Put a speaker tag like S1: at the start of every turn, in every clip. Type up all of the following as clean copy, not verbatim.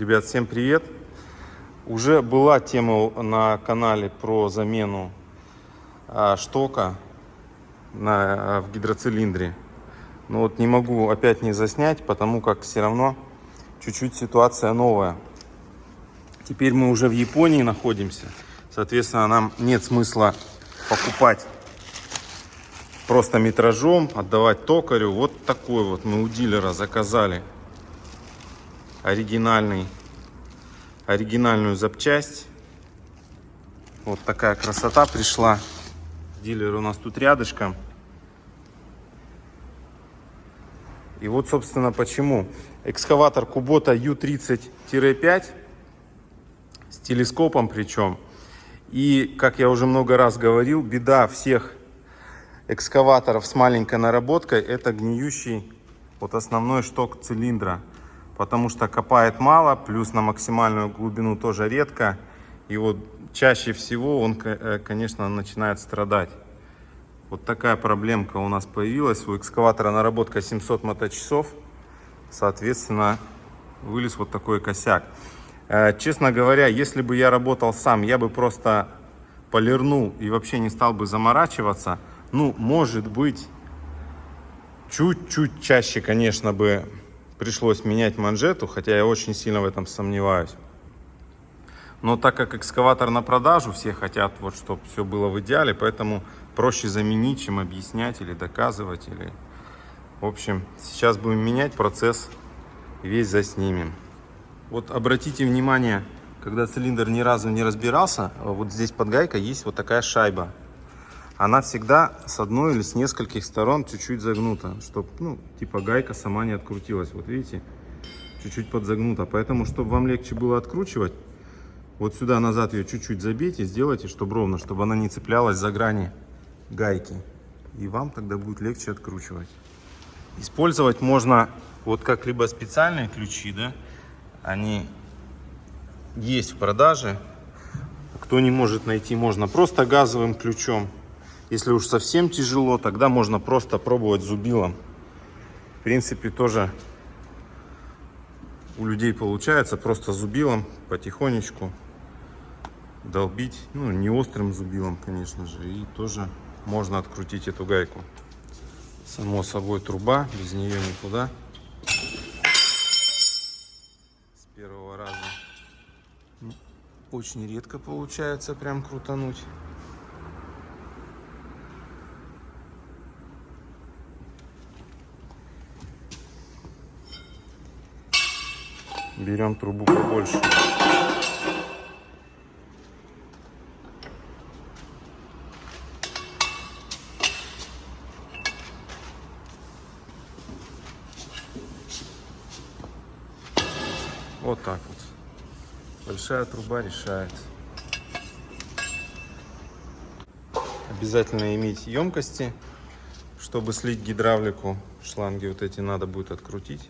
S1: Ребят, всем привет! Уже была тема на канале про замену штока в гидроцилиндре. Но вот не могу опять не заснять, потому как все равно чуть-чуть ситуация новая. Теперь мы уже в Японии находимся. Соответственно, нам нет смысла покупать просто метражом, отдавать токарю. Вот такой вот мы у дилера заказали оригинальную запчасть. Вот такая красота пришла. Дилер у нас тут рядышком. И вот, собственно, почему. Экскаватор Kubota U30-5 с телескопом причем. И, как я уже много раз говорил, беда всех экскаваторов с маленькой наработкой — это гниющий вот основной шток цилиндра. Потому что копает мало, плюс на максимальную глубину тоже редко. И вот чаще всего он, конечно, начинает страдать. Вот такая проблемка у нас появилась. У экскаватора наработка 700 моточасов. Соответственно, вылез вот такой косяк. Честно говоря, если бы я работал сам, я бы просто полирнул и вообще не стал бы заморачиваться. Ну, может быть, чуть-чуть чаще, конечно, бы пришлось менять манжету, хотя я очень сильно в этом сомневаюсь. Но так как экскаватор на продажу, все хотят, вот, чтобы все было в идеале, поэтому проще заменить, чем объяснять или доказывать. В общем, сейчас будем менять, процесс весь заснимем. Вот обратите внимание, когда цилиндр ни разу не разбирался, вот здесь под гайкой есть вот такая шайба. Она всегда с одной или с нескольких сторон чуть-чуть загнута, чтобы, ну, типа гайка сама не открутилась. Вот видите, чуть-чуть подзагнута. Поэтому, чтобы вам легче было откручивать, вот сюда назад ее чуть-чуть забейте, сделайте, чтобы ровно, чтобы она не цеплялась за грани гайки. И вам тогда будет легче откручивать. Использовать можно вот как либо специальные ключи, да, они есть в продаже. Кто не может найти, можно просто газовым ключом. Если уж совсем тяжело, тогда можно просто пробовать зубилом. В принципе, тоже у людей получается просто зубилом потихонечку долбить. Ну, не острым зубилом, конечно же. И тоже можно открутить эту гайку. Само собой, труба, без нее никуда. С первого раза очень редко получается прям крутануть. Берем трубу побольше. Вот так вот. Большая труба решает. Обязательно иметь емкости, чтобы слить гидравлику. Шланги вот эти надо будет открутить.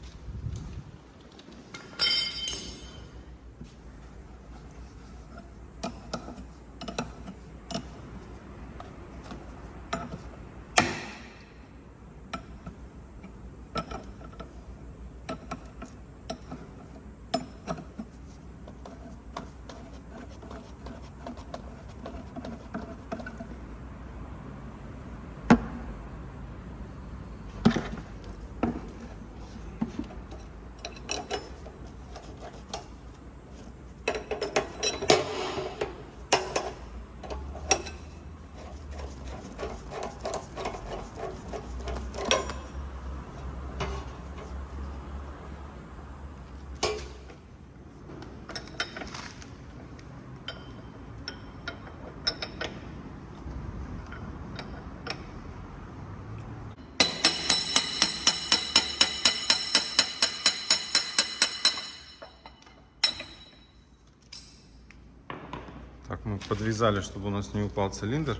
S1: Так, мы подвязали, чтобы у нас не упал цилиндр.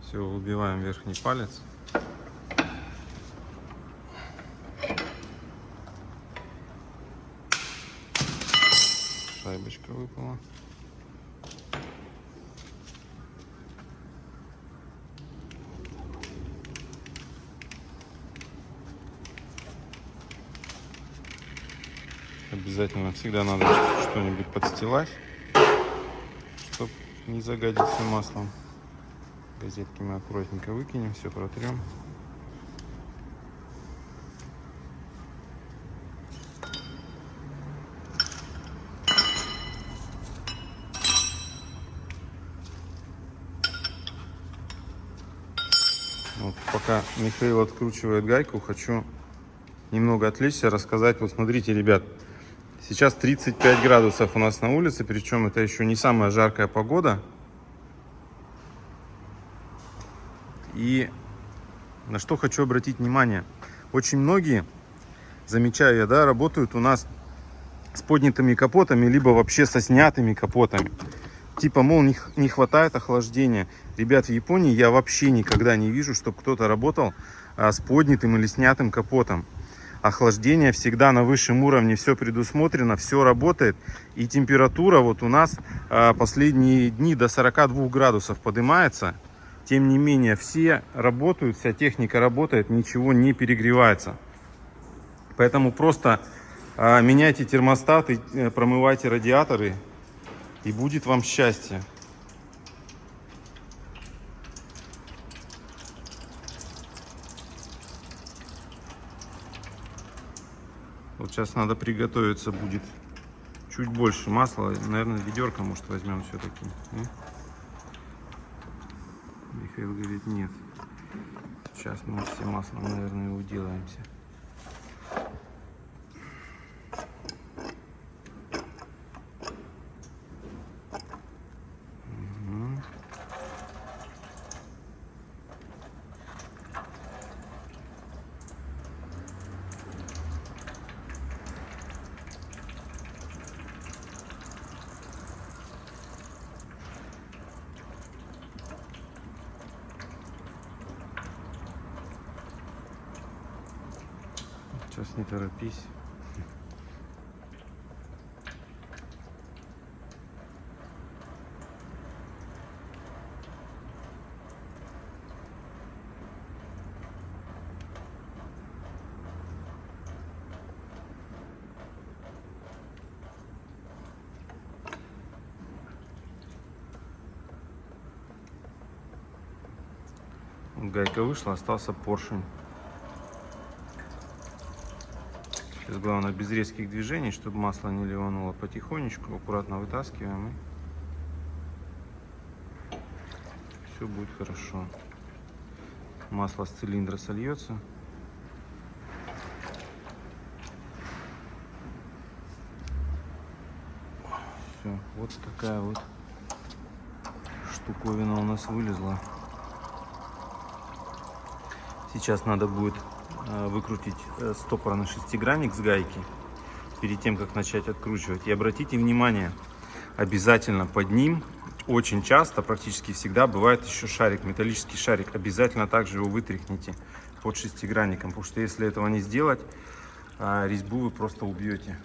S1: Все, выбиваем верхний палец. Шайбочка выпала. обязательно всегда надо что-нибудь подстилать, чтобы не загадиться маслом. Газетки мы аккуратненько выкинем, все протрем. Вот, пока Михаил откручивает гайку, хочу немного отвлечься, рассказать. Вот смотрите, ребят, сейчас 35 градусов у нас на улице, причем это еще не самая жаркая погода. И на что хочу обратить внимание. Очень многие, замечаю я, да, работают у нас с поднятыми капотами, либо вообще со снятыми капотами. Типа, мол, не хватает охлаждения. Ребят, в Японии я вообще никогда не вижу, чтобы кто-то работал с поднятым или снятым капотом. Охлаждение всегда на высшем уровне, все предусмотрено, все работает. И температура вот у нас последние дни до 42 градусов поднимается. Тем не менее, все работают, вся техника работает, ничего не перегревается. Поэтому просто меняйте термостаты, промывайте радиаторы, и будет вам счастье. Вот сейчас надо приготовиться будет чуть больше масла. Наверное, ведерко, может, возьмем все-таки. Михаил говорит, нет. Сейчас мы все маслом, наверное, уделаемся. Сейчас не торопись. Гайка вышла, остался поршень. Сейчас главное без резких движений, чтобы масло не ливануло, потихонечку, аккуратно вытаскиваем, и все будет хорошо. Масло с цилиндра сольется. Все, вот такая вот штуковина у нас вылезла. Сейчас надо будет выкрутить стопорный шестигранник с гайки перед тем, как начать откручивать. И обратите внимание, обязательно под ним очень часто, практически всегда бывает еще шарик, металлический шарик. Обязательно также его вытряхните под шестигранником, потому что если этого не сделать, резьбу вы просто убьете.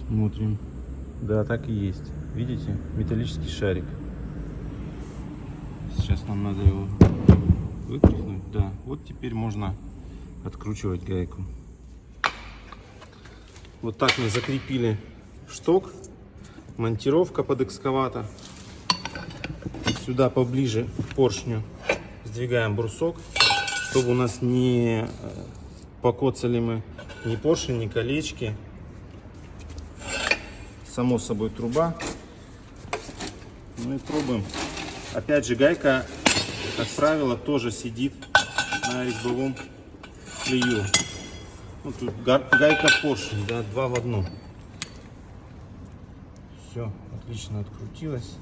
S1: Смотрим. Да, так и есть. Видите? Металлический шарик. Сейчас нам надо его вытряхнуть. Да, вот теперь можно откручивать гайку. Вот так мы закрепили шток. Монтировка под экскаватор. Сюда поближе к поршню сдвигаем брусок, чтобы у нас не покоцали мы ни поршень, ни колечки. Само собой труба. Ну и пробуем. Опять же, гайка, как правило, тоже сидит на резьбовом клею. Ну, тут гайка поршень, да, 2 в 1. Все, отлично открутилось.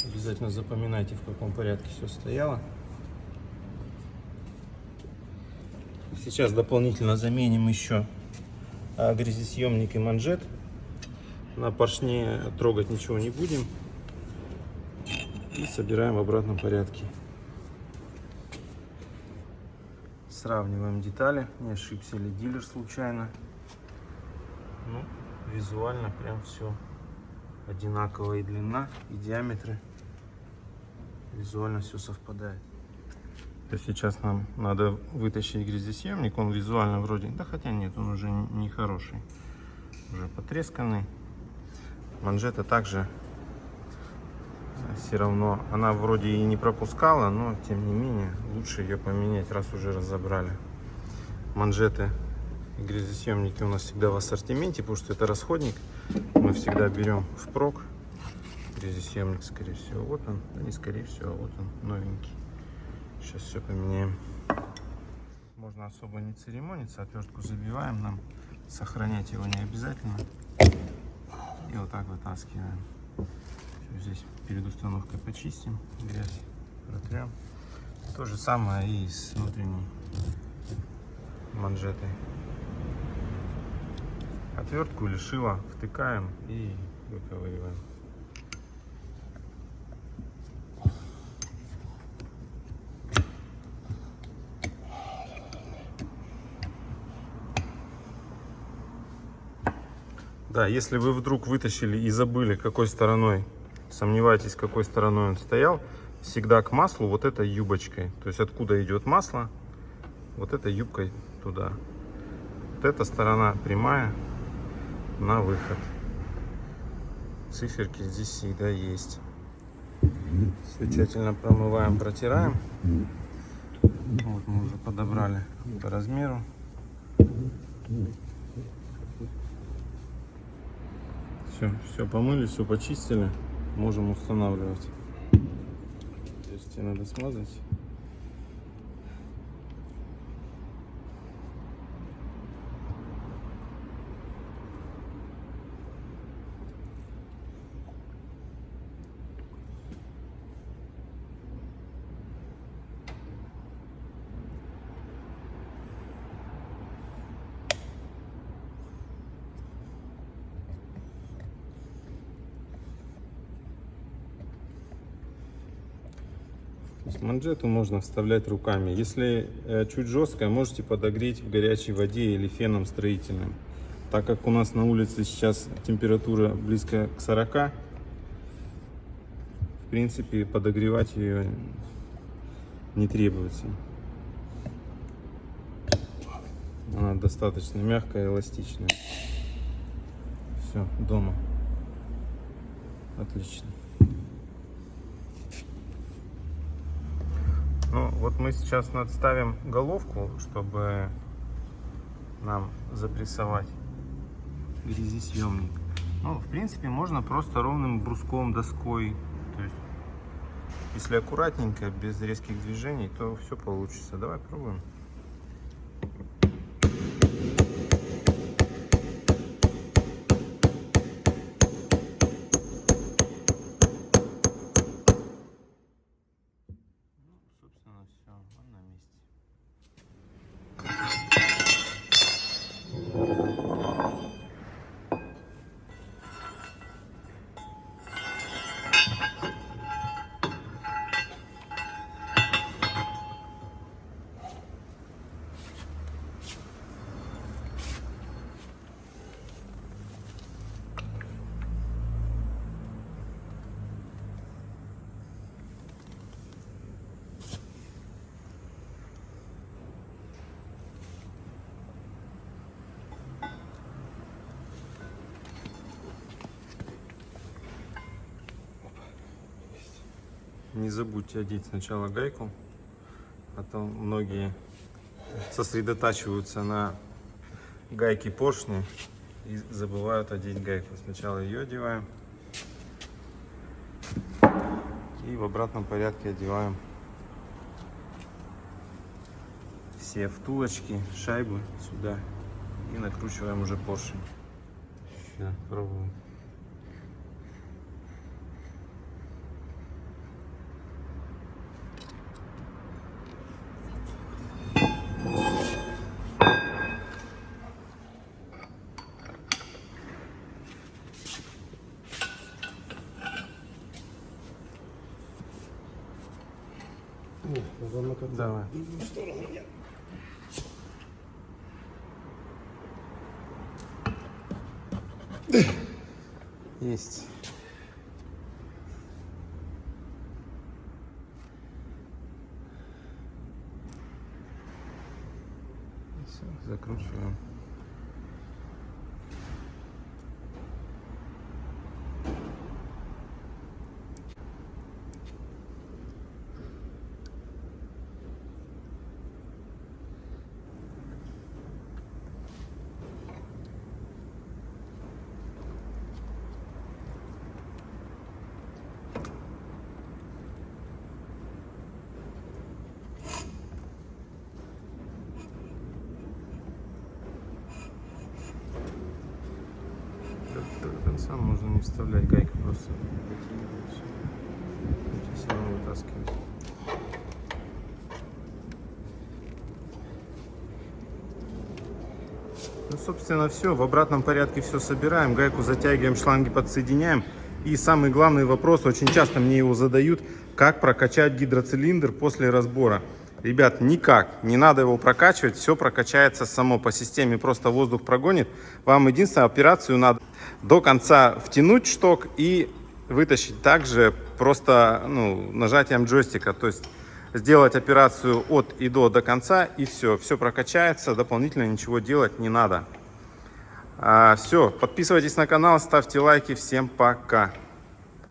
S1: Обязательно запоминайте, в каком порядке все стояло. Сейчас дополнительно заменим еще грязесъемник и манжет. На поршне трогать ничего не будем. И собираем в обратном порядке. Сравниваем детали, не ошибся ли дилер случайно. Ну, визуально прям все одинаковая, и длина, и диаметры. Визуально все совпадает. Сейчас нам надо вытащить грязесъемник. Он визуально вроде, да хотя нет, он уже не хороший, уже потресканный. Манжета также все равно, она вроде и не пропускала, но тем не менее лучше ее поменять, раз уже разобрали. Манжеты и грязесъемники у нас всегда в ассортименте, потому что это расходник. Мы всегда берем впрок. Грязесъемник, скорее всего, вот он, да не скорее всего, вот он, новенький. Сейчас все поменяем. Можно особо не церемониться, отвертку забиваем, нам сохранять его не обязательно. И вот так вытаскиваем. Все, здесь перед установкой почистим, грязь протрем. То же самое и с внутренней манжетой. Отвертку или шило втыкаем и выковыриваем. Да, если вы вдруг вытащили и забыли, какой стороной, сомневаетесь, какой стороной он стоял, всегда к маслу вот этой юбочкой. То есть откуда идет масло, вот этой юбкой туда. Вот эта сторона прямая на выход. Циферки здесь всегда есть. Все тщательно промываем, протираем. Вот мы уже подобрали по размеру. Все помыли, все почистили, можем устанавливать. Здесь надо смазать. Манжету можно вставлять руками. Если чуть жесткая, можете подогреть в горячей воде или феном строительным. Так как у нас на улице сейчас температура близко к 40, в принципе подогревать ее не требуется. Она достаточно мягкая и эластичная. Все, дома. Отлично. Ну, вот мы сейчас надставим головку, чтобы нам запрессовать грязесъемник. Ну, в принципе, можно просто ровным бруском, доской. То есть, если аккуратненько, без резких движений, то все получится. Давай пробуем. Все, он на месте. Не забудьте одеть сначала гайку, а то многие сосредотачиваются на гайке поршня и забывают одеть гайку. Сначала ее одеваем и в обратном порядке одеваем все втулочки, шайбы сюда и накручиваем уже поршень. Все, пробуем. Давай. Есть. Все, закручиваем. До конца можно не вставлять, гайку просто все равно вытаскивать. Ну, собственно, все. В обратном порядке все собираем. Гайку затягиваем, шланги подсоединяем. И самый главный вопрос, очень часто мне его задают, как прокачать гидроцилиндр после разбора. Ребят, никак. Не надо его прокачивать, все прокачается само по системе. Просто воздух прогонит. Вам единственную операцию надо до конца втянуть шток и вытащить также просто нажатием джойстика. То есть сделать операцию от и до конца, и все прокачается, дополнительно ничего делать не надо. Все, подписывайтесь на канал, ставьте лайки, всем пока.